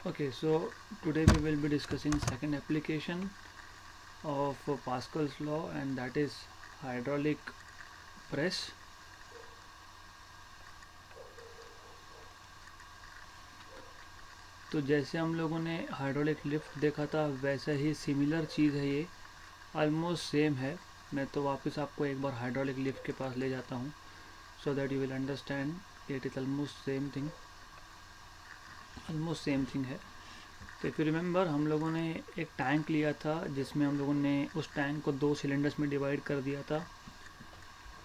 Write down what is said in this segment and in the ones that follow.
Okay, so today we will be discussing second application of Pascal's law, and that is hydraulic press. तो जैसे हम लोगों ने hydraulic lift देखा था वैसा ही सिमिलर चीज़ है ये, ऑलमोस्ट सेम है। मैं तो वापस आपको एक बार हाइड्रोलिक लिफ्ट के पास ले जाता हूँ so that you will understand it is almost same thing है। तो इफ़ यू रिमेंबर, हम लोगों ने एक टैंक लिया था जिसमें हम लोगों ने उस टैंक को दो सिलेंडर्स में डिवाइड कर दिया था।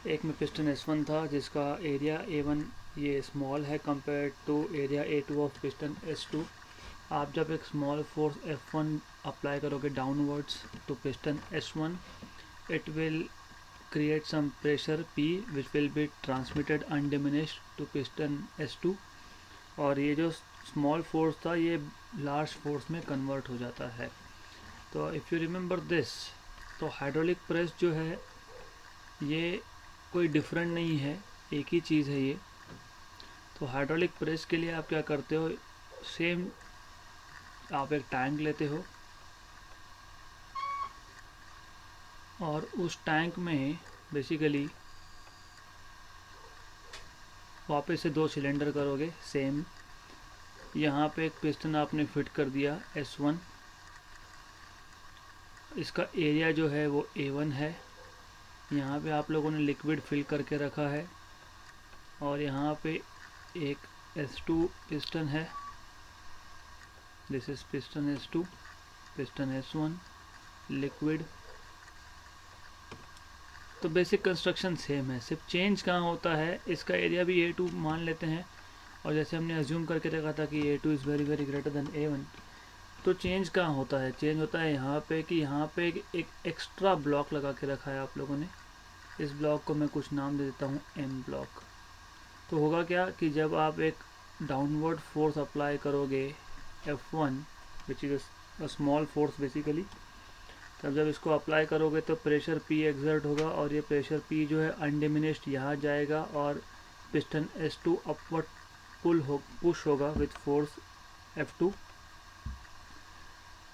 एक में पिस्टन S1 था जिसका एरिया A1 ये स्मॉल है compare to area A2 of piston S2। आप जब एक स्मॉल फोर्स F1 अप्लाई करोगे downwards to piston S1, it will create some pressure P which will be transmitted undiminished to piston S2, और ये जो small force था ये large force में कन्वर्ट हो जाता है। तो इफ़ यू रिमेंबर दिस, तो हाइड्रोलिक प्रेस जो है ये कोई डिफरेंट नहीं है, एक ही चीज़ है ये। तो हाइड्रोलिक प्रेस के लिए आप क्या करते हो, सेम आप एक टैंक लेते हो और उस टैंक में बेसिकली वापस से दो सिलेंडर करोगे सेम। यहाँ पे एक पिस्टन आपने फिट कर दिया S1, इसका एरिया जो है वो A1 है। यहाँ पे आप लोगों ने लिक्विड फिल करके रखा है और यहाँ पे एक S2 पिस्टन है। This is piston S2, piston S1, liquid. तो बेसिक कंस्ट्रक्शन सेम है, सिर्फ चेंज कहाँ होता है, इसका एरिया भी A2 मान लेते हैं और जैसे हमने अज्यूम करके रखा था कि A2 is very very greater than A1। तो चेंज कहाँ होता है, चेंज होता है यहाँ पे कि यहाँ पे एक एक्स्ट्रा ब्लॉक लगा के रखा है आप लोगों ने। इस ब्लॉक को मैं कुछ नाम दे देता हूँ M ब्लॉक। तो होगा क्या कि जब आप एक डाउनवर्ड फोर्स अप्लाई करोगे F1 which is a small force basically, तब जब इसको अप्लाई करोगे तो प्रेशर P एक्सर्ट होगा और ये प्रेशर P जो है अनडिमिनिश्ड यहाँ जाएगा और पिस्टन S2 अपवर्ड पुश होगा विथ फोर्स F2।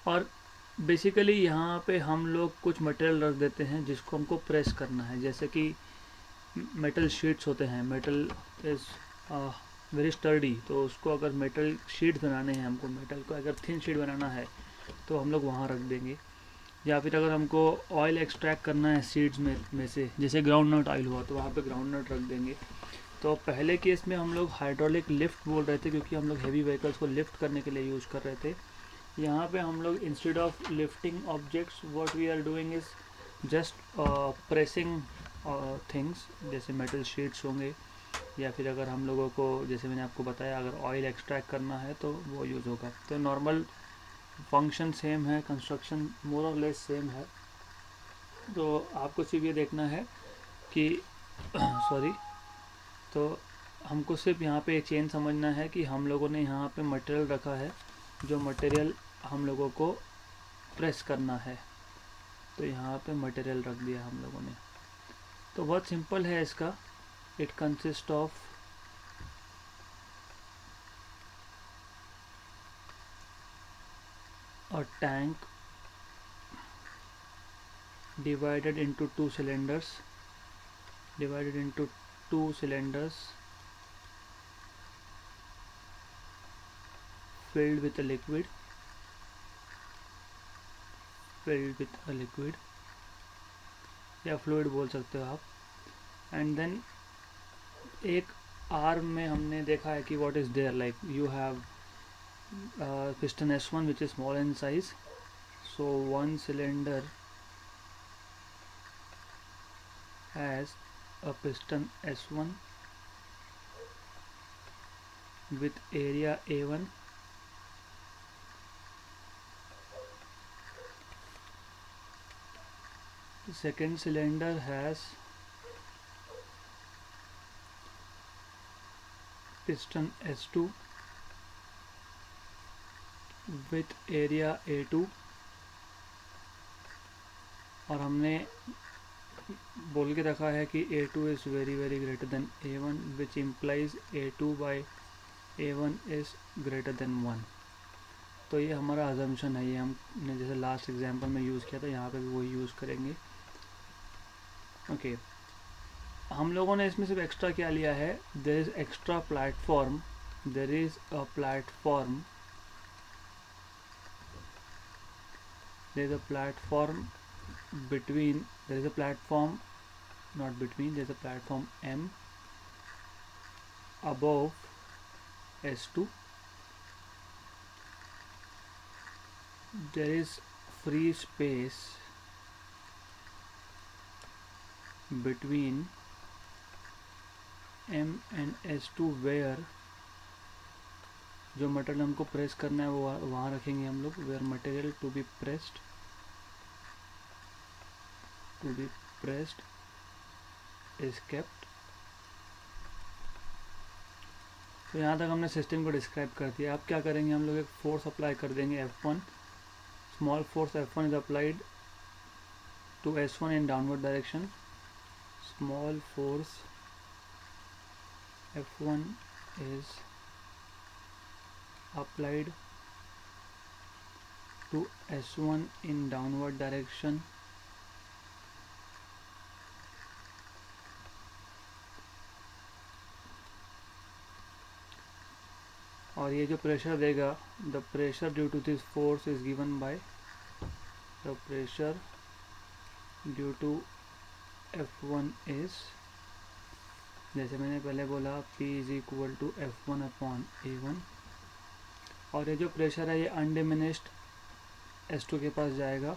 और बेसिकली यहाँ पे हम लोग कुछ मटेरियल रख देते हैं जिसको हमको प्रेस करना है, जैसे कि मेटल शीट्स होते हैं। मेटल इज़ वेरी स्टर्डी, तो उसको अगर मेटल शीट बनाने हैं, हमको मेटल को अगर थिन शीट बनाना है तो हम लोग वहाँ रख देंगे। या फिर अगर हमको ऑयल एक्सट्रैक्ट करना है सीड्स में से, जैसे ग्राउंड नट ऑयल हुआ तो वहाँ पे ग्राउंड नट रख देंगे। तो पहले केस में हम लोग हाइड्रोलिक लिफ्ट बोल रहे थे क्योंकि हम लोग हैवी व्हीकल्स को लिफ्ट करने के लिए यूज़ कर रहे थे। यहाँ पे हम लोग instead of lifting objects what we are doing is just pressing things, जैसे मेटल शीट्स होंगे, या फिर अगर हम लोगों को जैसे मैंने आपको बताया अगर ऑयल एक्सट्रैक्ट करना है तो वो यूज़ होगा। तो नॉर्मल फंक्शन सेम है, कंस्ट्रक्शन मोर और लेस सेम है। तो आपको सिर्फ ये देखना है कि सॉरी, तो हमको सिर्फ यहाँ पे चेन समझना है कि हम लोगों ने यहाँ पे मटेरियल रखा है, जो मटेरियल हम लोगों को प्रेस करना है। तो यहाँ पे मटेरियल रख दिया हम लोगों ने। तो बहुत सिंपल है इसका, it consist of a tank divided into two cylinders filled with a liquid या फ्लूइड बोल सकते हो आप। एंड देन एक आर्म में हमने देखा है कि what is there, like you have piston S1 which is small in size, so one cylinder has a piston S1 with area A1, the second cylinder has piston S2 with area A2, और हमने बोल के रखा है कि A2 is very very greater than A1 which implies A2 by A1 is greater than 1। तो ये हमारा अजम्पशन है, ये हमने जैसे लास्ट एग्जांपल में यूज़ किया था, यहाँ पे भी वही यूज़ करेंगे। ओके, हम लोगों ने इसमें सिर्फ एक्स्ट्रा क्या लिया है, there is extra platform, there is a platform, there is a platform between, there is a platform, not between, there is a platform M above S2, there is free space between M and S2 where जो material हमको press करना है वो वहाँ रखेंगे हम लोग, where material to be pressed is kept। तो यहाँ तक हमने सिस्टम को डिस्क्राइब कर दिया। अब क्या करेंगे, हम लोग एक फोर्स अप्लाई कर देंगे F1, small force F1 is applied to S1 in downward direction, small force F1 is applied to S1 in downward direction, और ये जो प्रेशर देगा, the pressure due to this force is given by the pressure due to F1 is, जैसे मैंने पहले बोला, P is equal to F1 upon A1, और ये जो प्रेशर है ये अनडिमिनिश्ड S2 के पास जाएगा।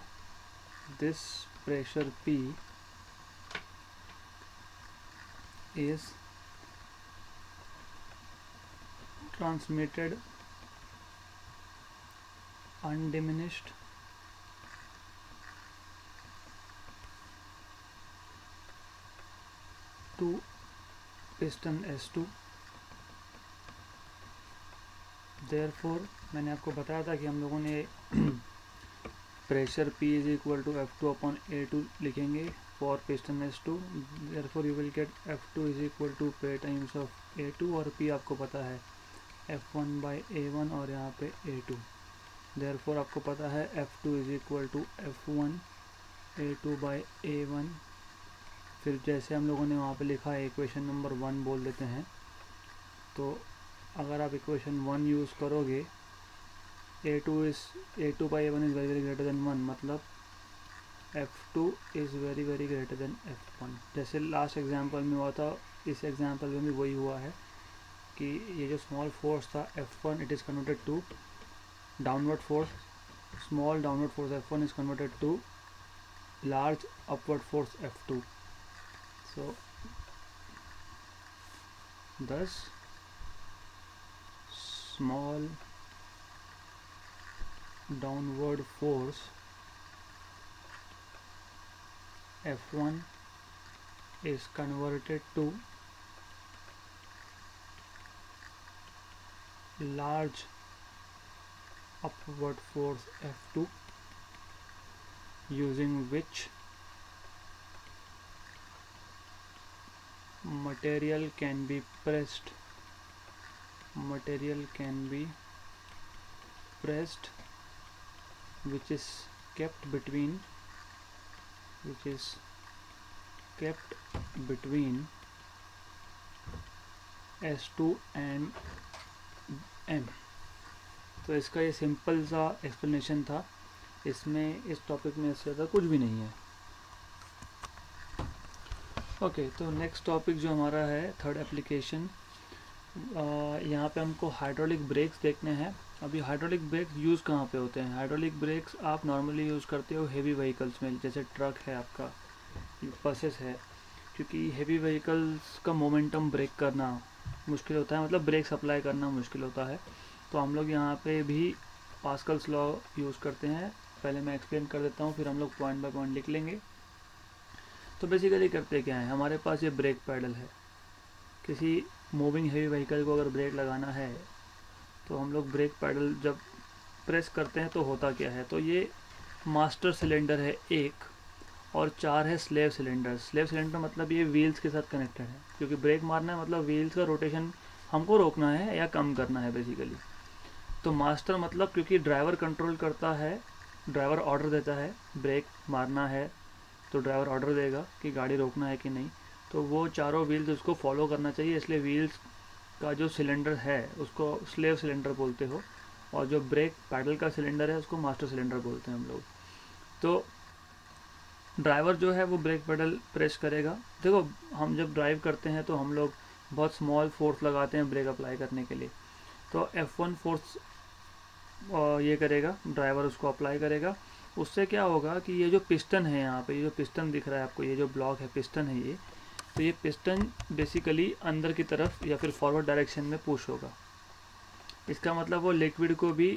This pressure P is transmitted undiminished to piston S2। therefore मैंने आपको बताया था कि हम लोगों ने pressure P is equal to F2 upon A2 लिखेंगे for piston S2, therefore you will get F2 is equal to P times of A2, और P आपको पता है F1 by A1 और यहाँ पे A2, therefore आपको पता है F2 is equal to F1 A2 by A1। फिर जैसे हम लोगों ने वहाँ पे लिखा है इक्वेशन नंबर 1 बोल देते हैं, तो अगर आप इक्वेशन 1 यूज़ करोगे, A2 by A1 is very very greater than 1, मतलब F2 is very very greater than F1। जैसे लास्ट एग्जांपल में हुआ था, इस एग्जांपल में भी वही हुआ है कि ये जो स्मॉल फोर्स था F1 it is converted to downward force, small downward force F1 is converted to large upward force F2। So thus small downward force F1 is converted to large upward force F2, using which material can be pressed, which is kept between S2 and M। तो इसका ये simple सा explanation था, इसमें इस topic में इससे ज़्यादा कुछ भी नहीं है। ओके, तो नेक्स्ट टॉपिक जो हमारा है थर्ड एप्लीकेशन, यहाँ पे हमको हाइड्रोलिक ब्रेक्स देखने हैं। अभी हाइड्रोलिक ब्रेक्स यूज़ कहाँ पे होते हैं? हाइड्रोलिक ब्रेक्स आप नॉर्मली यूज़ करते हो हेवी व्हीकल्स में, जैसे ट्रक है आपका, बसेस है, क्योंकि हेवी व्हीकल्स का मोमेंटम ब्रेक करना मुश्किल होता है, मतलब ब्रेक्स अप्लाई करना मुश्किल होता है। तो हम लोग यहाँ पे भी पास्कल्स लॉ यूज़ करते हैं। पहले मैं एक्सप्लेन कर देता हूँ, फिर हम लोग पॉइंट बाय पॉइंट लिख लेंगे। तो बेसिकली करते क्या है, हमारे पास ये ब्रेक पैडल है। किसी मूविंग हेवी व्हीकल को अगर ब्रेक लगाना है तो हम लोग ब्रेक पैडल जब प्रेस करते हैं तो होता क्या है, तो ये मास्टर सिलेंडर है एक, और 4 है स्लेव सिलेंडर। स्लेव सिलेंडर मतलब ये व्हील्स के साथ कनेक्टेड है, क्योंकि ब्रेक मारना है मतलब व्हील्स का रोटेशन हमको रोकना है या कम करना है बेसिकली। तो मास्टर मतलब क्योंकि ड्राइवर कंट्रोल करता है, ड्राइवर ऑर्डर देता है ब्रेक मारना है तो ड्राइवर ऑर्डर देगा कि गाड़ी रोकना है कि नहीं, तो वो चारों व्हील्स उसको फॉलो करना चाहिए। इसलिए व्हील्स का जो सिलेंडर है उसको स्लेव सिलेंडर बोलते हो, और जो ब्रेक पैडल का सिलेंडर है उसको मास्टर सिलेंडर बोलते हैं हम लोग। तो ड्राइवर जो है वो ब्रेक पेडल प्रेस करेगा। देखो हम जब ड्राइव करते हैं तो हम लोग बहुत स्मॉल फोर्स लगाते हैं ब्रेक अप्लाई करने के लिए, तो F1 फोर्स ये करेगा, ड्राइवर उसको अप्लाई करेगा। उससे क्या होगा कि ये जो पिस्टन है यहाँ पे, ये जो पिस्टन दिख रहा है आपको, ये जो ब्लॉक है पिस्टन है ये, तो ये पिस्टन बेसिकली अंदर की तरफ या फिर फॉरवर्ड डायरेक्शन में पुश होगा। इसका मतलब वो लिक्विड को भी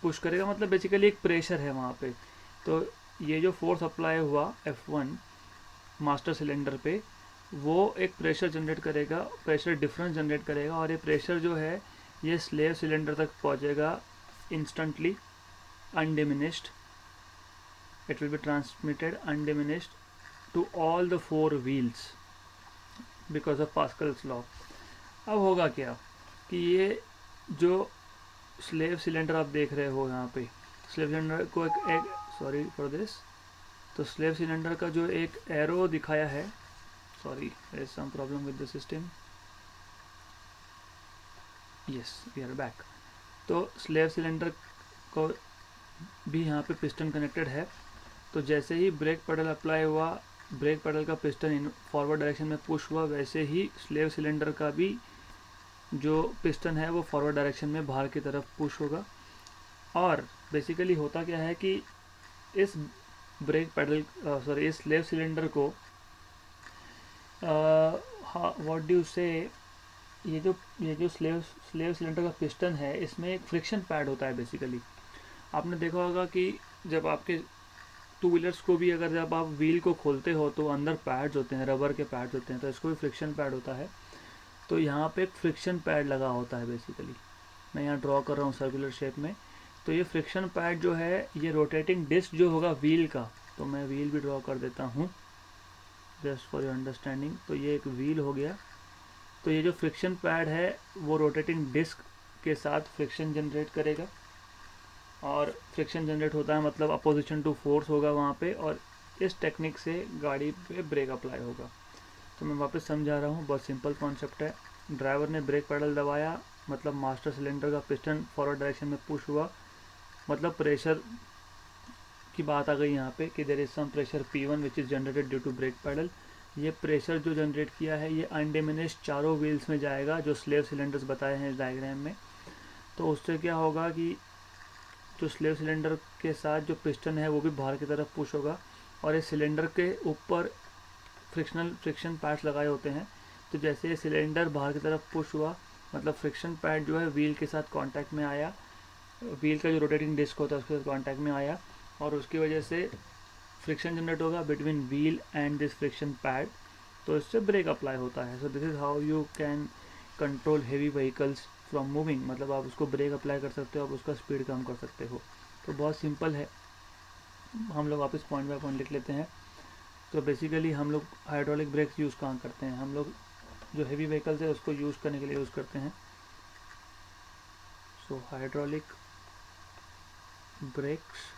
पुश करेगा, मतलब बेसिकली एक प्रेशर है वहाँ पे। तो ये जो फोर्स अप्लाई हुआ F1 मास्टर सिलेंडर पे, वो एक प्रेशर जनरेट करेगा, प्रेशर डिफरेंस जनरेट करेगा, और ये प्रेशर जो है ये स्लेव सिलेंडर तक पहुँचेगा instantly undiminished. It will be transmitted undiminished to all the four wheels because of Pascal's law. अब होगा क्या कि ये जो स्लेव सिलेंडर आप देख रहे हो यहाँ पे, स्लेव सिलेंडर को एक सॉरी फॉर दिस, तो स्लेव सिलेंडर का जो एक एरो दिखाया है, sorry there is some problem with the system, yes we are back. तो स्लेव सिलेंडर को भी यहाँ पे पिस्टन कनेक्टेड है। तो जैसे ही ब्रेक पेडल अप्लाई हुआ, ब्रेक पेडल का पिस्टन इन फॉरवर्ड डायरेक्शन में पुश हुआ, वैसे ही स्लेव सिलेंडर का भी जो पिस्टन है वो फॉरवर्ड डायरेक्शन में बाहर की तरफ पुश होगा। और बेसिकली होता क्या है कि इस ब्रेक पेडल सॉरी इस स्लेव सिलेंडर को व्हाट डू यू से, ये जो स्लेव सिलेंडर का पिस्टन है इसमें एक फ्रिक्शन पैड होता है बेसिकली। आपने देखा होगा कि जब आपके टू व्हीलर्स को भी अगर जब आप व्हील को खोलते हो तो अंदर पैड्स होते हैं, रबर के पैड्स होते हैं, तो इसको भी फ्रिक्शन पैड होता है। तो यहाँ पे एक फ्रिक्शन पैड लगा होता है बेसिकली, मैं यहाँ ड्रॉ कर रहा हूँ सर्कुलर शेप में। तो ये फ्रिक्शन पैड जो है ये रोटेटिंग डिस्क जो होगा व्हील का, तो मैं व्हील भी ड्रॉ कर देता हूँ जस्ट फॉर योर अंडरस्टैंडिंग। तो ये एक व्हील हो गया। तो ये जो फ्रिक्शन पैड है वो रोटेटिंग डिस्क के साथ फ्रिक्शन जनरेट करेगा, और फ्रिक्शन जनरेट होता है मतलब अपोजिशन टू फोर्स होगा वहाँ पे, और इस टेक्निक से गाड़ी पे ब्रेक अप्लाई होगा। तो मैं वापस समझा रहा हूँ, बहुत सिंपल कॉन्सेप्ट है। ड्राइवर ने ब्रेक पैडल दबाया, मतलब मास्टर सिलेंडर का पिस्टन फॉरवर्ड डायरेक्शन में पुश हुआ, मतलब प्रेशर की बात आ गई यहाँ पे कि there is some pressure P1 which is generated due to brake pedal. ये प्रेशर जो जनरेट किया है ये अनडिमिनिश्ड चारों व्हील्स में जाएगा जो स्लेव सिलेंडर्स बताए हैं इस डायग्राम में। तो उससे क्या होगा कि जो स्लेव सिलेंडर के साथ जो पिस्टन है वो भी बाहर की तरफ पुश होगा, और इस सिलेंडर के ऊपर फ्रिक्शन पैड्स लगाए होते हैं। तो जैसे ये सिलेंडर बाहर की तरफ पुश हुआ, मतलब फ्रिक्शन पैड जो है व्हील के साथ कांटेक्ट में आया, व्हील का जो रोटेटिंग डिस्क होता है उसके साथ कांटेक्ट में आया, और उसकी वजह से फ्रिक्शन जनरेट होगा between wheel and this friction pad, तो इससे ब्रेक अप्लाई होता है। So this is how you can control heavy vehicles from moving, मतलब आप उसको ब्रेक अप्लाई कर सकते हो, आप उसका स्पीड कम कर सकते हो। तो बहुत सिंपल है। हम लोग वापस पॉइंट बाय पॉइंट लिख लेते हैं। तो बेसिकली हम लोग हाइड्रोलिक ब्रेक्स यूज़ कहाँ करते हैं, हम लोग जो हेवी व्हीकल्स है उसको यूज़ करने के लिए यूज़ करते हैं। So hydraulic brakes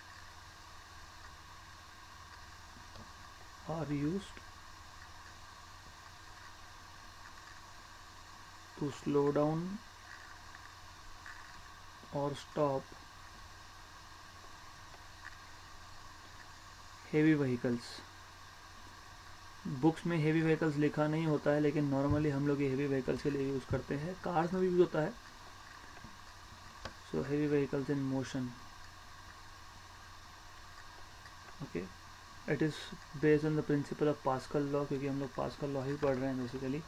are used to slow down और स्टॉप हेवी व्हीकल्स। बुक्स में हेवी व्हीकल्स लिखा नहीं होता है, लेकिन नॉर्मली हम लोग ये हेवी व्हीकल्स के लिए यूज़ करते हैं। कार्स में भी यूज़ होता है। So heavy vehicles in motion, okay, it is based on the principle of Pascal law, क्योंकि हम लोग पास्कल लॉ ही पढ़ रहे हैं basically.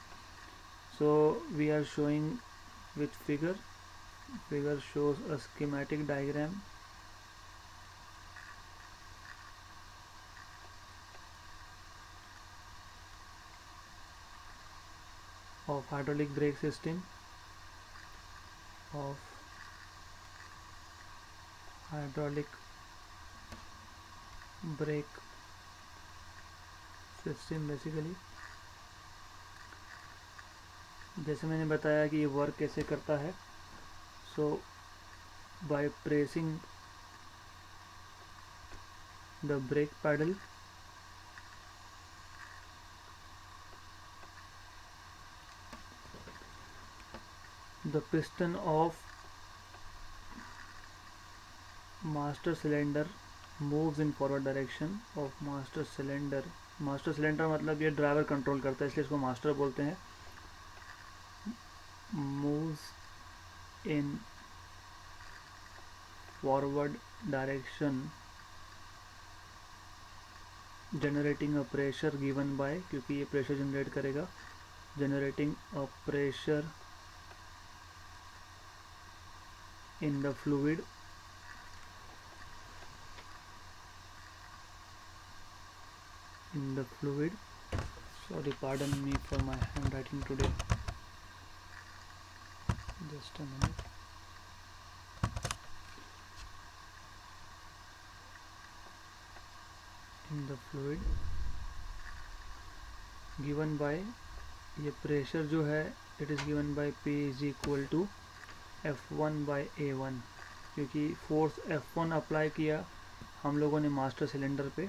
So we are showing which figure shows a schematic diagram of hydraulic brake system basically. जैसे मैंने बताया कि ये वर्क कैसे करता है। सो by pressing the brake pedal, the piston of master cylinder moves in forward direction of master cylinder. Master cylinder मतलब ये ड्राइवर कंट्रोल करता है, इसलिए इसको मास्टर बोलते हैं. moves in forward direction generating a pressure given by, क्योंकि ये प्रेशर जनरेट करेगा, generating a pressure in the fluid sorry, pardon me for my handwriting today, just a minute. In the fluid given by, ये pressure जो है it is given by P is equal to F1 by A1, क्योंकि force F1 apply किया हम लोगों ने master cylinder पे,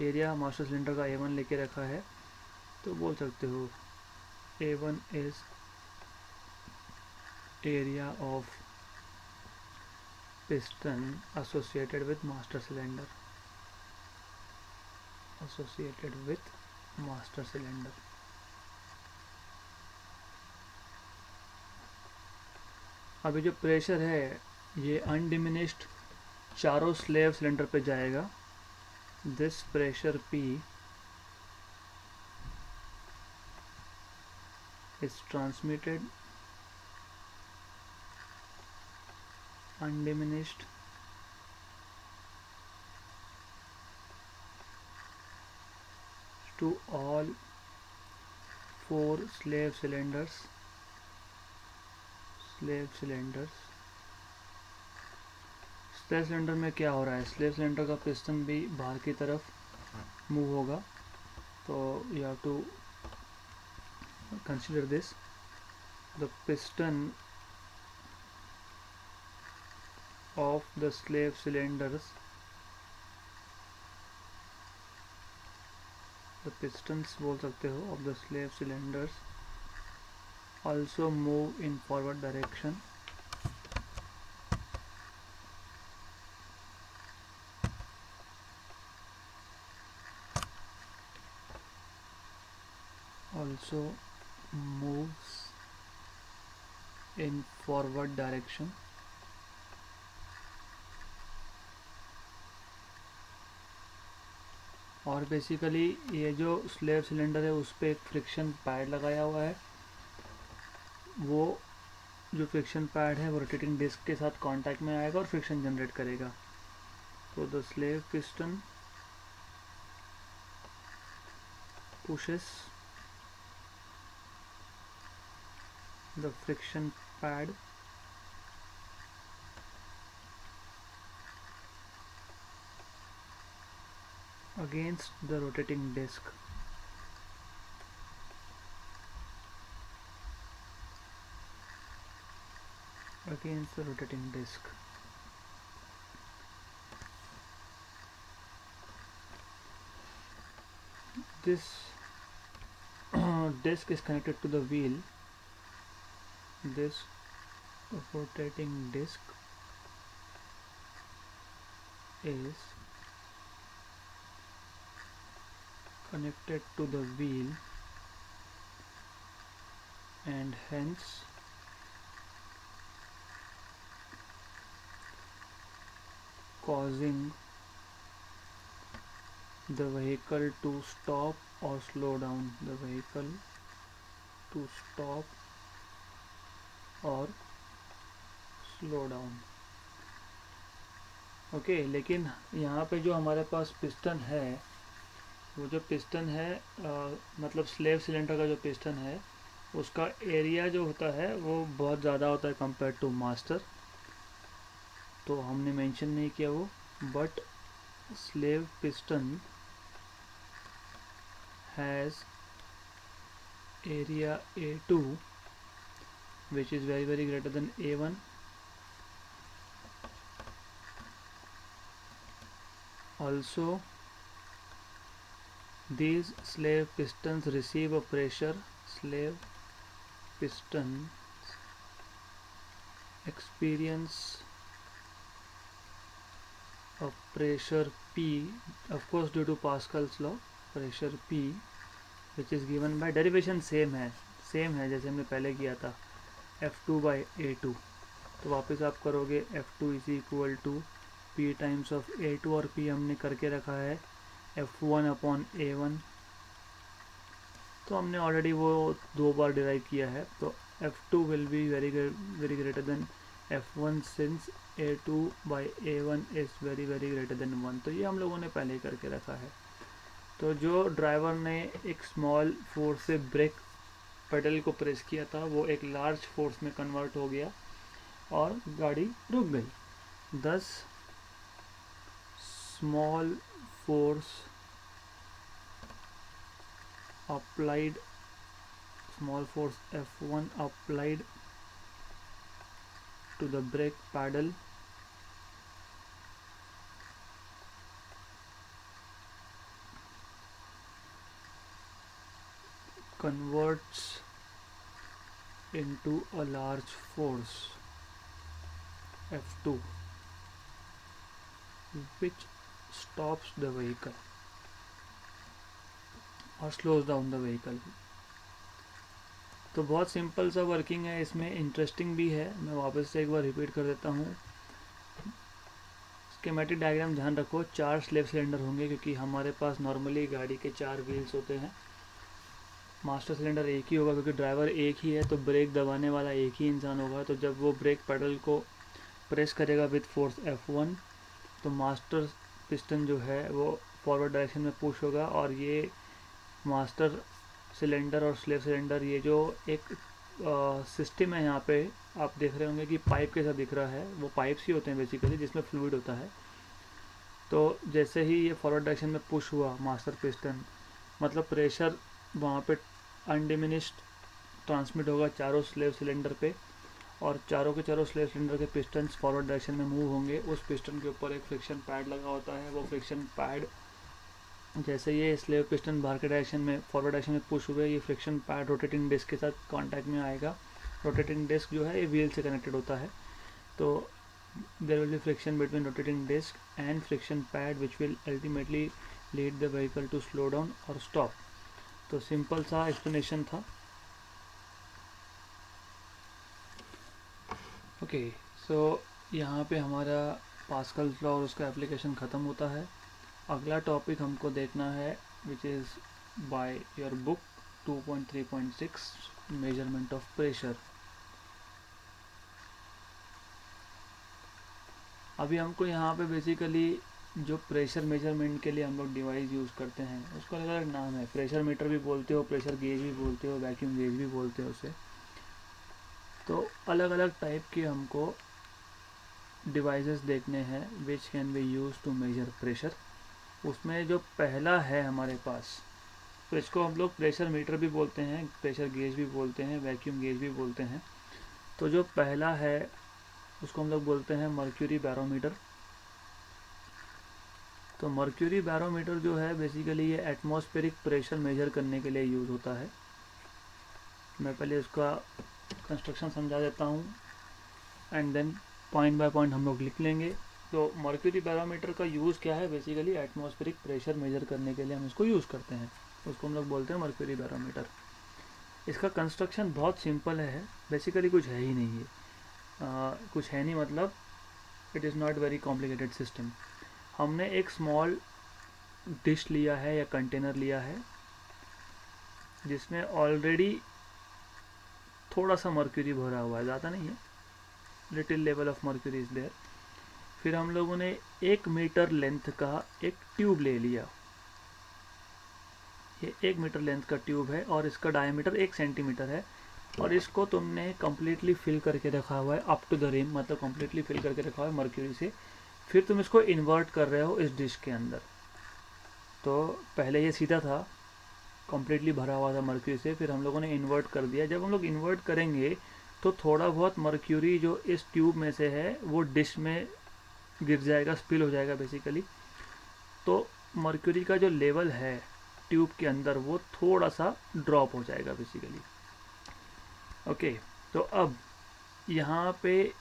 area master cylinder का A1 लेके रखा है, तो बोल सकते हो A1 is area of piston associated with master cylinder, अभी जो प्रेशर है ये अनडिमिनिश्ड चारों स्लेव सिलेंडर पे जाएगा. This pressure P is transmitted undiminished to all 4 slave cylinders. Slave cylinder में क्या हो रहा है, स्लेव सिलेंडर का पिस्टन भी बाहर की तरफ मूव होगा, तो you have to consider this. The piston of the slave cylinders, the pistons बोल सकते हो, of the slave cylinders also move in forward direction और बेसिकली ये जो स्लेव सिलेंडर है उस पर एक फ्रिक्शन पैड लगाया हुआ है, वो जो फ्रिक्शन पैड है वो रोटेटिंग डिस्क के साथ कांटेक्ट में आएगा और फ्रिक्शन जनरेट करेगा. तो the slave piston pushes the friction pad against the rotating disc. This disc is connected to the wheel. This rotating disc is connected to the wheel and hence causing the vehicle to stop or slow down. Okay, लेकिन यहाँ पे जो हमारे पास piston है, वो जो piston है मतलब स्लेव सिलेंडर का जो पिस्टन है उसका एरिया जो होता है वो बहुत ज़्यादा होता है कंपेयर टू मास्टर, तो हमने मेंशन नहीं किया वो. But slave piston has area A2 which is very greater than A1, Also, these slave pistons receive a pressure. Slave pistons experience a pressure P, of course due to Pascal's law, pressure P, which is given by derivation same है जैसे हमने पहले किया था, F2 by A2. तो वापस आप करोगे F2 is equal to P times of A2, और P हमने करके रखा है F1 अपॉन A1, तो हमने ऑलरेडी वो 2 बार डिराइव किया है. तो F2 will be very greater than F1 since A2 by A1 is very greater than 1. तो ये हम लोगों ने पहले करके रखा है. तो जो ड्राइवर ने एक स्मॉल फोर्स से ब्रेक पेडल को प्रेस किया था वो एक लार्ज फोर्स में कन्वर्ट हो गया और गाड़ी रुक गई. दस small force applied, small force F1 applied to the brake pedal converts into a large force F2 which stops the vehicle और स्लोज डाउन द व्हीकल. तो बहुत सिंपल सा वर्किंग है, इसमें इंटरेस्टिंग भी है. मैं वापस से एक बार रिपीट कर देता हूँ. स्कीमेटिक डायग्राम ध्यान रखो, 4 स्लेव सिलेंडर होंगे क्योंकि हमारे पास नॉर्मली गाड़ी के 4 व्हील्स होते हैं. मास्टर सिलेंडर एक ही होगा क्योंकि ड्राइवर एक ही है, तो ब्रेक दबाने वाला एक ही इंसान होगा. तो जब वो ब्रेक पेडल को प्रेस करेगा विथ फोर्स F1 तो मास्टर पिस्टन जो है वो फॉरवर्ड डायरेक्शन में पुश होगा, और ये मास्टर सिलेंडर और स्लेव सिलेंडर ये जो एक सिस्टम है यहाँ पे आप देख रहे होंगे कि पाइप कैसा दिख रहा है, वो पाइप्स ही होते हैं बेसिकली जिसमें फ्लूइड होता है. तो जैसे ही ये फॉरवर्ड डायरेक्शन में पुश हुआ मास्टर पिस्टन, मतलब प्रेशर वहाँ पे अनडिमिनिश्ड ट्रांसमिट होगा चारों स्लेव सिलेंडर पे, और चारों के चारों स्लेव सिलेंडर के पिस्टन्स फॉरवर्ड डायरेक्शन में मूव होंगे. उस पिस्टन के ऊपर एक फ्रिक्शन पैड लगा होता है. वो फ्रिक्शन पैड जैसे ये स्लेव पिस्टन बाहर के डायरेक्शन में फॉरवर्ड डायरेक्शन में पुश हुए, ये फ्रिक्शन पैड रोटेटिंग डिस्क के साथ कांटेक्ट में आएगा. रोटेटिंग डिस्क जो है ये व्हील से कनेक्टेड होता है. तो there will be friction between rotating disc and friction pad which will ultimately lead the vehicle to slow down और स्टॉप. तो सिंपल सा एक्सप्लेनेशन था. ओके, सो यहाँ पे हमारा पास्कल लॉ और उसका एप्लीकेशन ख़त्म होता है. अगला टॉपिक हमको देखना है which is by your book 2.3.6 measurement of pressure. अभी हमको यहाँ पे बेसिकली जो प्रेशर मेजरमेंट के लिए हम लोग डिवाइस यूज़ करते हैं उसका अलग अलग नाम है. प्रेशर मीटर भी बोलते हो, प्रेशर गेज भी बोलते हो, वैक्यूम गेज भी बोलते हो उसे. तो अलग अलग टाइप के हमको डिवाइसेस देखने हैं which can be use to measure pressure. उसमें जो पहला है हमारे पास, तो इसको हम लोग प्रेशर मीटर भी बोलते हैं, प्रेशर गेज भी बोलते हैं, वैक्यूम गेज भी बोलते हैं. तो जो पहला है उसको हम लोग बोलते हैं मर्क्यूरी बैरोमीटर. तो मर्क्यूरी बैरोमीटर जो है बेसिकली ये एटमॉस्फेरिक प्रेशर मेजर करने के लिए यूज़ होता है. मैं पहले उसका कंस्ट्रक्शन समझा देता हूँ and then point by point हम लोग लिख लेंगे. तो मर्क्यूरी बैरोमीटर का यूज़ क्या है, बेसिकली एटमॉस्फेरिक प्रेशर मेजर करने के लिए हम इसको यूज़ करते हैं. उसको हम लोग बोलते हैं मर्क्यूरी बैरोमीटर. इसका कंस्ट्रक्शन बहुत सिंपल है, बेसिकली कुछ है ही नहीं है. कुछ है नहीं मतलब it is not very complicated system. हमने एक स्मॉल डिश लिया है या कंटेनर लिया है जिसमें ऑलरेडी थोड़ा सा मर्क्यूरी भरा हुआ है, ज़्यादा नहीं है, little level of mercury is there. फिर हम लोगों ने 1 मीटर लेंथ का एक ट्यूब ले लिया. ये 1 मीटर लेंथ का ट्यूब है और इसका डायमीटर 1 सेंटीमीटर है, और इसको तुमने कम्प्लीटली फिल करके रखा हुआ है अप टू द रिम, मतलब कम्प्लीटली फिल करके रखा हुआ है मर्क्यूरी से. फिर तुम इसको इन्वर्ट कर रहे हो इस डिश के अंदर. तो पहले ये सीधा था, कम्प्लीटली भरा हुआ था मर्क्यूरी से, फिर हम लोगों ने इन्वर्ट कर दिया. जब हम लोग इन्वर्ट करेंगे तो थोड़ा बहुत मर्क्यूरी जो इस ट्यूब में से है वो डिश में गिर जाएगा, स्पिल हो जाएगा बेसिकली. तो मर्क्यूरी का जो लेवल है ट्यूब के अंदर वो थोड़ा सा ड्रॉप हो जाएगा बेसिकली। ओके, तो अब यहाँ पे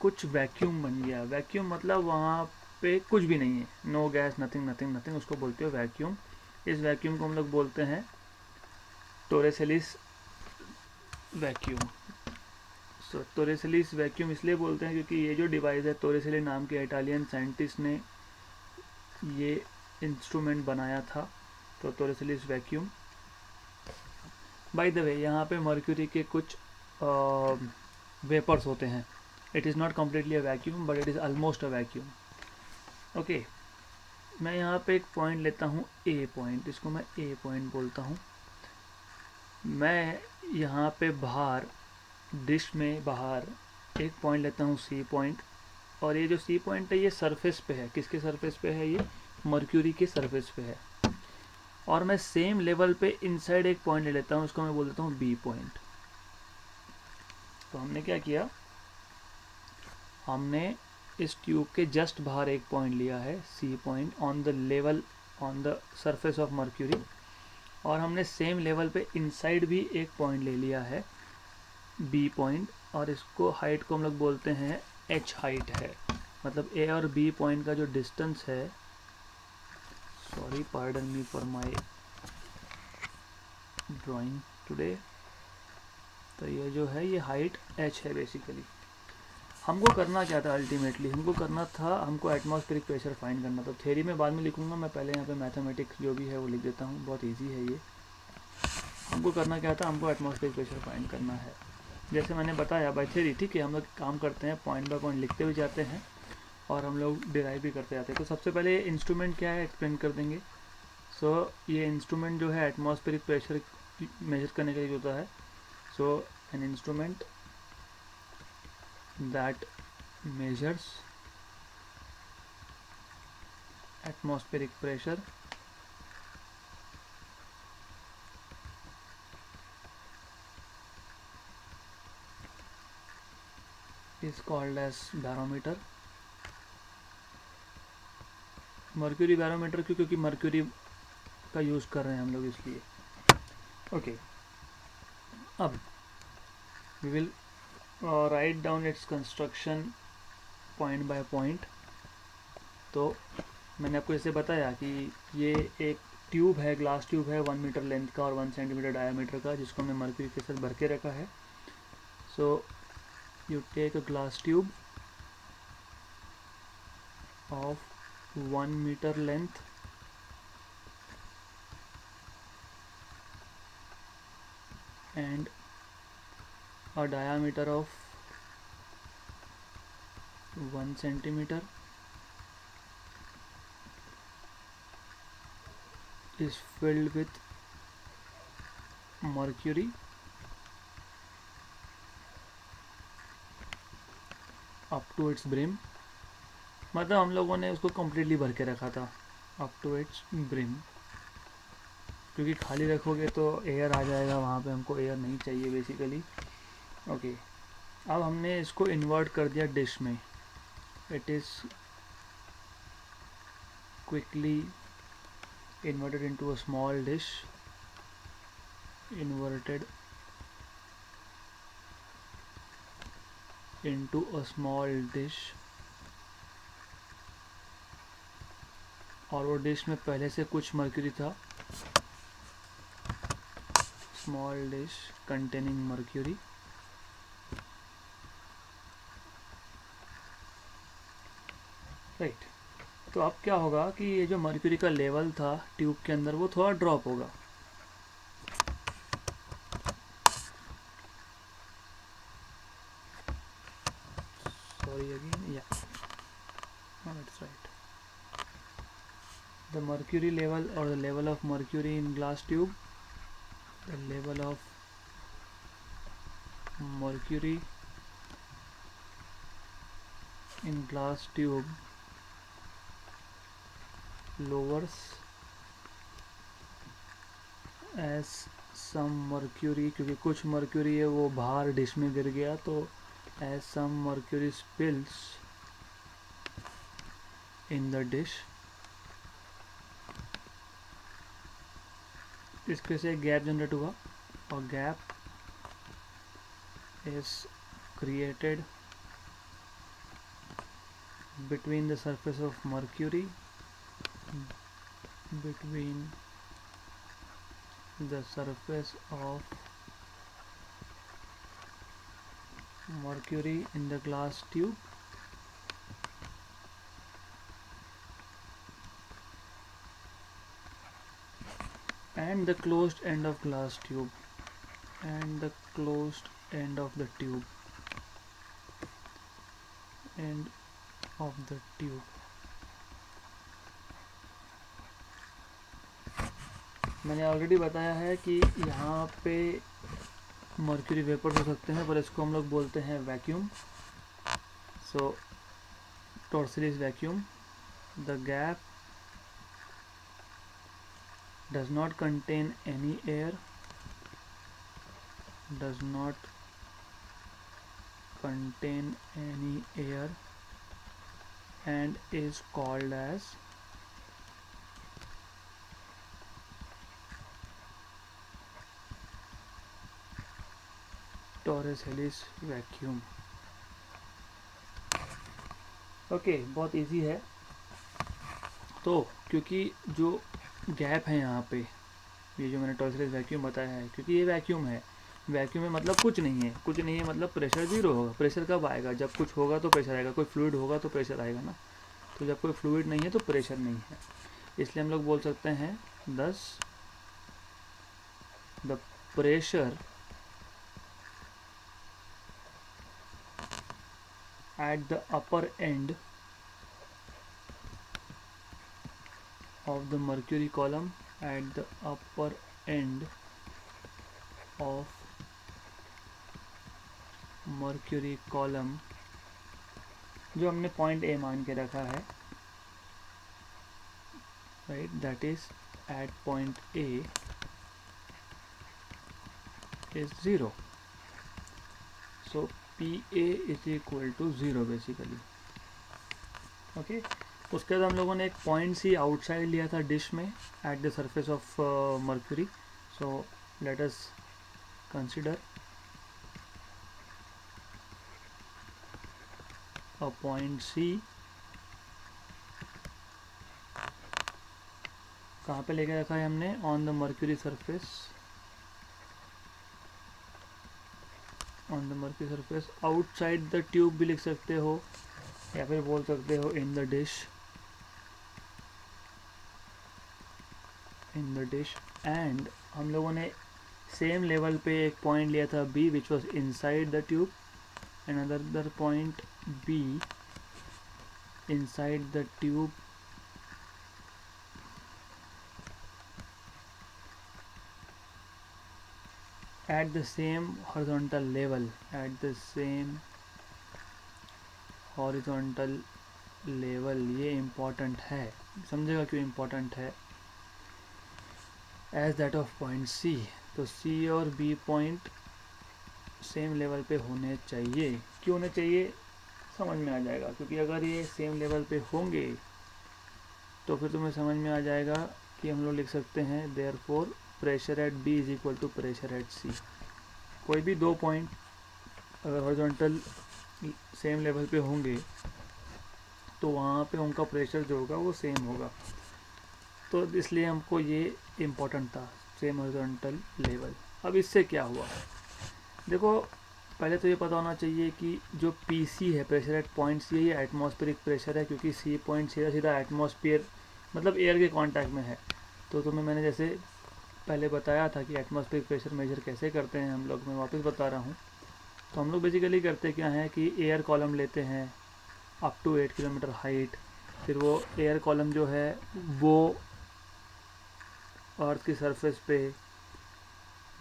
कुछ वैक्यूम बन गया। वैक्यूम मतलब वहाँ पे कुछ भी नहीं है, no gas, nothing nothing nothing, उसको बोलते हो वैक्यूम। इस वैक्यूम को हम लोग बोलते हैं टोरेसिलिस वैक्यूम। सो टोरेसिलिस वैक्यूम इसलिए बोलते हैं क्योंकि ये जो डिवाइस है, टोरेसिली नाम के इटालियन साइंटिस्ट ने ये इंस्ट्रूमेंट बनाया था, तो टोरेसिलिस वैक्यूम। बाय द वे, यहाँ पे मर्क्यूरी के कुछ वेपर्स होते हैं। It is not completely a vacuum but it is almost a vacuum. Okay, मैं यहाँ पे एक पॉइंट लेता हूँ ए पॉइंट, इसको मैं ए पॉइंट बोलता हूँ। मैं यहाँ पे बाहर डिश में बाहर एक पॉइंट लेता हूँ सी पॉइंट, और ये जो सी पॉइंट है ये सरफेस पे है। किसके सरफेस पे है? ये मर्क्यूरी के सरफेस पे है। और मैं सेम लेवल पे इनसाइड एक पॉइंट ले लेता हूँ, उसको मैं बोल देता हूँ बी पॉइंट। तो हमने क्या किया, हमने इस ट्यूब के जस्ट बाहर एक पॉइंट लिया है C point on the level on the surface of mercury, और हमने सेम लेवल पे इनसाइड भी एक पॉइंट ले लिया है बी पॉइंट, और इसको हाइट को हम लोग बोलते हैं एच हाइट है। मतलब ए और बी पॉइंट का जो डिस्टेंस है, sorry pardon me for my drawing today, तो ये जो है ये हाइट एच है बेसिकली। हमको करना क्या था अल्टीमेटली, हमको करना था, हमको एटमॉस्फेरिक प्रेशर फाइंड करना था। थ्योरी में बाद में लिखूंगा, मैं पहले यहाँ पे मैथमेटिक्स जो भी है वो लिख देता हूँ, बहुत इजी है ये। हमको करना क्या था, हमको एटमॉस्फेरिक प्रेशर फाइंड करना है। जैसे मैंने बताया बाय थ्योरी, ठीक है, हम लोग काम करते हैं पॉइंट बाय पॉइंट लिखते हुए जाते हैं और हम लोग डिराइव भी करते जाते हैं। तो सबसे पहले इंस्ट्रूमेंट क्या है एक्सप्लेन कर देंगे। सो ये इंस्ट्रूमेंट जो है एटमॉस्फेरिक प्रेशर मेजर करने के लिए होता है। So an instrument that measures atmospheric pressure is called as barometer। Mercury barometer क्यों? क्योंकि मर्क्यूरी का यूज़ कर रहे हैं हम लोग इसलिए। ओके, अब we will write down its construction point by point. तो मैंने आपको जैसे बताया कि ये एक ट्यूब है, ग्लास ट्यूब है 1 मीटर लेंथ का और 1 सेंटीमीटर डायामीटर का, जिसको हमने मर्क्यूरी के साथ भर के रखा है। So you take a glass tube of 1 meter length and a diameter of 1 centimeter is filled with mercury up to its brim। मतलब हम लोगों ने उसको कम्प्लीटली भर के रखा था अप टू इट्स ब्रिम, क्योंकि खाली रखोगे तो एयर आ जाएगा वहाँ पे, हमको एयर नहीं चाहिए बेसिकली। ओके, अब हमने इसको इन्वर्ट कर दिया डिश में। It is quickly inverted into a small dish, inverted into a small dish, और वो डिश में पहले से कुछ मर्क्यूरी था। Small dish containing mercury. Right, तो अब क्या होगा कि ये जो मर्क्यूरी का लेवल था ट्यूब के अंदर वो थोड़ा ड्रॉप होगा। Sorry again, yeah it's right. The mercury level और the level of mercury in glass tube, the level of mercury in glass tube lowers as some mercury, क्योंकि कुछ मर्क्यूरी है वो बाहर डिश में गिर गया, तो as some mercury spills in the dish इसके से गैप जनरेट हुआ और gap is created between the surface of mercury between the surface of mercury in the glass tube and the closed end of glass tube and the closed end of the tube. मैंने already बताया है कि यहाँ पे mercury vapours हो सकते हैं, पर इसको हम लोग बोलते हैं vacuum. So Torricelli's vacuum. The gap does not contain any air, does not contain any air and is called as Torricelli's vacuum. Okay, बहुत इजी है. तो क्योंकि जो गैप है यहाँ पे, ये जो मैंने टॉर्सलिस वैक्यूम बताया है, क्योंकि ये वैक्यूम है. वैक्यूम में मतलब कुछ नहीं है. कुछ नहीं है मतलब प्रेशर जीरो होगा. प्रेशर कब आएगा? जब कुछ होगा तो प्रेशर आएगा. कोई फ्लूइड होगा तो प्रेशर आएगा ना. तो जब कोई फ्लूइड नहीं है तो प्रेशर नहीं है. इसलिए हम लोग बोल सकते हैं thus the pressure at the upper end of the mercury column, at the upper end of mercury column, जो हमने पॉइंट ए मान के रखा है, right, that is at point A is 0. So PA is equal to 0 basically. Okay, उसके बाद हम लोगों ने एक पॉइंट सी आउटसाइड लिया था डिश में at the surface of mercury. So let us consider a point C. कहाँ पे लेके रखा है हमने? On the mercury surface. On the mercury surface outside the tube भी लिख सकते हो, या फिर बोल सकते हो in the dish. In the dish. And हम लोगों ने सेम लेवल पे एक पॉइंट लिया था B, which was inside the tube. And other point B inside the tube at the same horizontal level, at the same horizontal level. ये important है, समझेगा क्यों important है. as that of point C. तो C और B point same level पे होने चाहिए. क्यों होने चाहिए समझ में आ जाएगा, क्योंकि अगर ये सेम लेवल पे होंगे तो फिर तुम्हें समझ में आ जाएगा कि हम लोग लिख सकते हैं therefore pressure at B is equal to pressure at C. कोई भी दो पॉइंट अगर हॉरिजॉन्टल सेम लेवल पे होंगे तो वहाँ पे उनका प्रेशर जो होगा वो सेम होगा. तो इसलिए हमको ये इम्पोर्टेंट था, सेम हॉरिजॉन्टल लेवल. अब इससे क्या हुआ देखो, पहले तो ये पता होना चाहिए कि जो PC है, प्रेशर एट पॉइंट C, ये एटमॉस्फेरिक प्रेशर है, क्योंकि C पॉइंट सीधा सीधा एटमॉस्फेयर मतलब एयर के कांटेक्ट में है. तो तुम्हें मैंने जैसे पहले बताया था कि एटमॉस्फेरिक प्रेशर मेजर कैसे करते हैं हम लोग, मैं वापस बता रहा हूँ. तो हम लोग बेसिकली करते क्या हैं कि एयर कॉलम लेते हैं अप टू 8 किलोमीटर हाइट. फिर वो एयर कॉलम जो है वो अर्थ की सरफेस पे,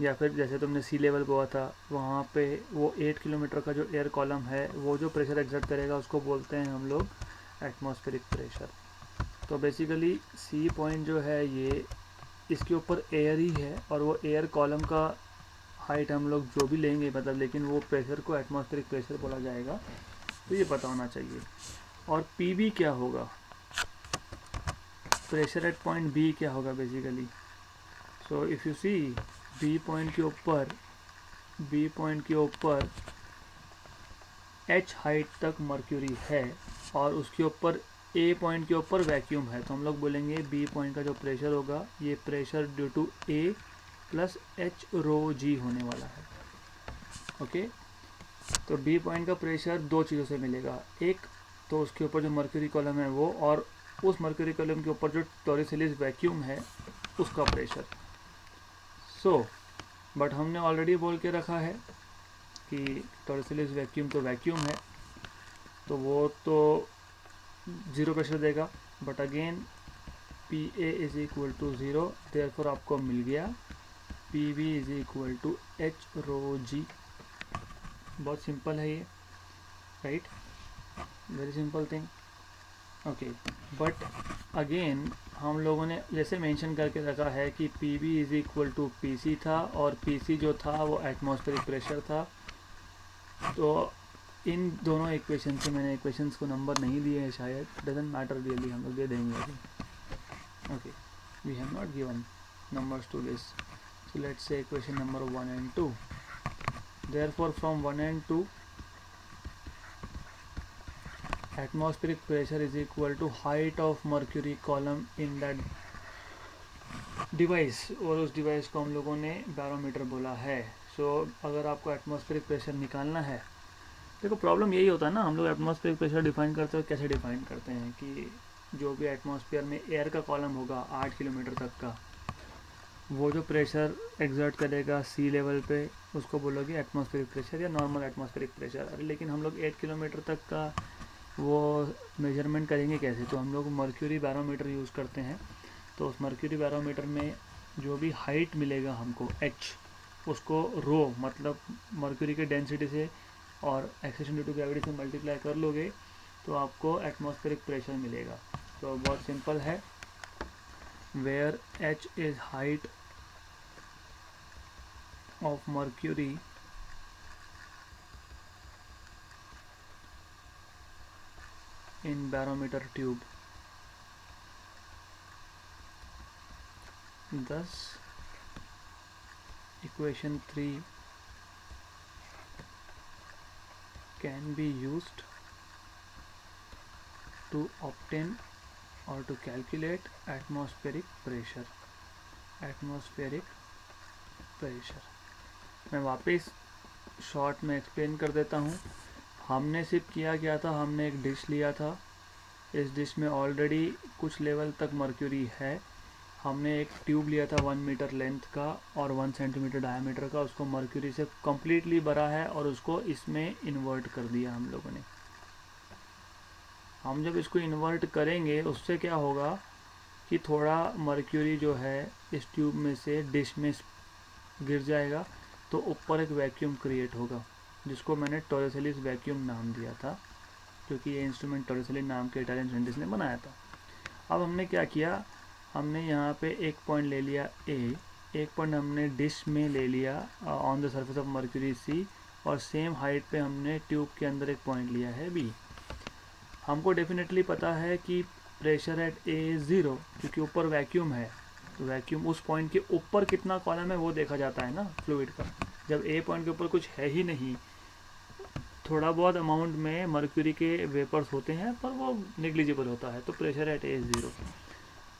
या फिर जैसे तुमने सी लेवल पे हुआ था वहाँ पे, वो 8 किलोमीटर का जो एयर कॉलम है वो जो प्रेशर एक्सर्ट करेगा उसको बोलते हैं हम लोग एटमॉस्फेरिक प्रेशर. तो बेसिकली C पॉइंट जो है ये इसके ऊपर एयर ही है, और वो एयर कॉलम का हाइट हम लोग जो भी लेंगे मतलब, लेकिन वो प्रेशर को एटमॉस्फेरिक प्रेशर बोला जाएगा. तो ये पता होना चाहिए. और PB क्या होगा, प्रेशर एट पॉइंट B क्या होगा basically. So if you see B point के ऊपर h हाइट तक मर्क्यूरी है और उसके ऊपर ए पॉइंट के ऊपर वैक्यूम है, तो हम लोग बोलेंगे बी पॉइंट का जो प्रेशर होगा ये pressure due to A plus H rho G होने वाला है। ओके, तो बी पॉइंट का प्रेशर दो चीज़ों से मिलेगा, एक तो उसके ऊपर जो मर्क्यूरी कॉलम है वो, और उस मर्क्यूरी कॉलम के ऊपर जो टॉरिसिलिस वैक्यूम है उसका प्रेशर। सो बट हमने ऑलरेडी बोल के रखा है कि टॉरिसिलिस वैक्यूम तो वैक्यूम है, तो वो तो ज़ीरो प्रेशर देगा, but again P A is equal to zero, therefore आपको मिल गया P B is equal to H rho G. बहुत सिंपल है ये, right, very simple thing. Okay, but again हम लोगों ने जैसे मेंशन करके रखा है कि P B is equal to P C था, और पी सी जो था वो एटमॉस्फेरिक प्रेशर था। तो इन दोनों इक्वेशन से मैंने इक्वेशंस को नंबर नहीं दिए हैं शायद, डजेंट मैटर रियली, हम लोग दे देंगे अभी। Okay, we have not given numbers to this, so let's say equation number 1 and 2. Therefore from 1 and 2 atmospheric pressure is equal to height of mercury column in that device, और उस device को हम लोगों ने बैरोमीटर बोला है। सो अगर आपको एटमॉस्फेरिक प्रेशर निकालना है, देखो प्रॉब्लम यही होता है ना, हम लोग एटमॉस्फेरिक प्रेशर डिफाइन करते हो, कैसे डिफाइन करते हैं कि जो भी एटमॉस्फेयर में एयर का कॉलम होगा 8 किलोमीटर तक का, वो जो प्रेशर एग्जर्ट करेगा सी लेवल पे उसको बोलोगे एटमॉस्फेरिक प्रेशर या नॉर्मल एटमॉस्फेरिक प्रेशर। अरे लेकिन हम लोग 8 किलोमीटर तक का वो मेजरमेंट करेंगे कैसे, तो हम लोग मर्क्यूरी बैरोमीटर यूज़ करते हैं। तो उस मर्क्यूरी बैरोमीटर में जो भी हाइट मिलेगा हमको h, उसको रो मतलब मर्क्यूरी के डेंसिटी से और एक्सेशन ड्यू टू ग्रेविटी से मल्टीप्लाई कर लोगे तो आपको एटमॉस्फेरिक प्रेशर मिलेगा। तो बहुत सिंपल है, where h is height of mercury in barometer tube, thus equation 3 can be used to obtain or to calculate atmospheric pressure। मैं वापस शॉर्ट में एक्सप्लेन कर देता हूँ। हमने सिर्फ किया क्या था, हमने एक डिश लिया था, इस डिश में ऑलरेडी कुछ लेवल तक मर्क्यूरी है। हमने एक ट्यूब लिया था 1 मीटर लेंथ का और 1 सेंटीमीटर डायमीटर का, उसको मर्क्यूरी से कम्प्लीटली भरा है और उसको इसमें इन्वर्ट कर दिया हम लोगों ने। हम जब इसको इन्वर्ट करेंगे उससे क्या होगा कि थोड़ा मर्क्यूरी जो है इस ट्यूब में से डिश में गिर जाएगा, तो ऊपर एक वैक्यूम क्रिएट होगा जिसको मैंने टॉरिसिलिस वैक्यूम नाम दिया था, क्योंकि ये इंस्ट्रूमेंट टॉरिसिलिस नाम के इटालियन साइंटिस्ट ने बनाया था। अब हमने क्या किया, हमने यहाँ पे एक पॉइंट ले लिया ए, एक पॉइंट हमने डिश में ले लिया on the surface of mercury C, और सेम हाइट पे हमने ट्यूब के अंदर एक पॉइंट लिया है बी। हमको डेफिनेटली पता है कि प्रेशर एट ए ज़ीरो, क्योंकि ऊपर वैक्यूम है, तो वैक्यूम उस पॉइंट के ऊपर कितना कॉलम है वो देखा जाता है ना फ्लूइड का। जब ए पॉइंट के ऊपर कुछ है ही नहीं, थोड़ा बहुत अमाउंट में मर्क्यूरी के वेपर्स होते हैं पर वो नेग्लिजिबल होता है, तो प्रेशर एट ए ज़ीरो।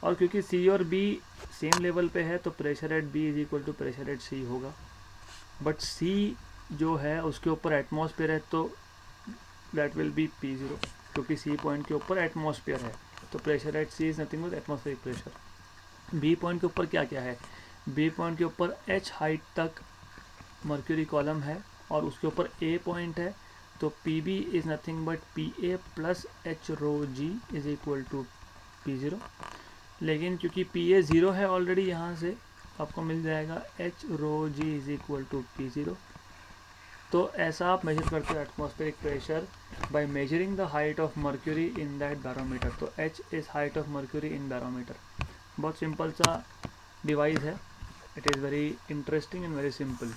और क्योंकि सी और बी सेम लेवल पे है तो pressure at B is equal to pressure at C होगा। बट सी जो है उसके ऊपर एटमॉस्फेयर है तो that will be P zero, क्योंकि सी पॉइंट के ऊपर एटमॉस्फेयर है, तो pressure at C is nothing but atmospheric pressure. B point के ऊपर क्या क्या है, बी पॉइंट के ऊपर एच हाइट तक मर्क्यूरी कॉलम है और उसके ऊपर ए पॉइंट है, तो P B is nothing but P A plus H rho G is equal to P zero. लेकिन क्योंकि पी ए ज़ीरो है ऑलरेडी, यहाँ से आपको मिल जाएगा H rho G is equal to P zero. तो ऐसा आप मेजर करते हो atmospheric pressure by measuring the height of mercury in that barometer. तो H is height of mercury in barometer. बहुत सिंपल सा डिवाइस है, it is very interesting and very simple.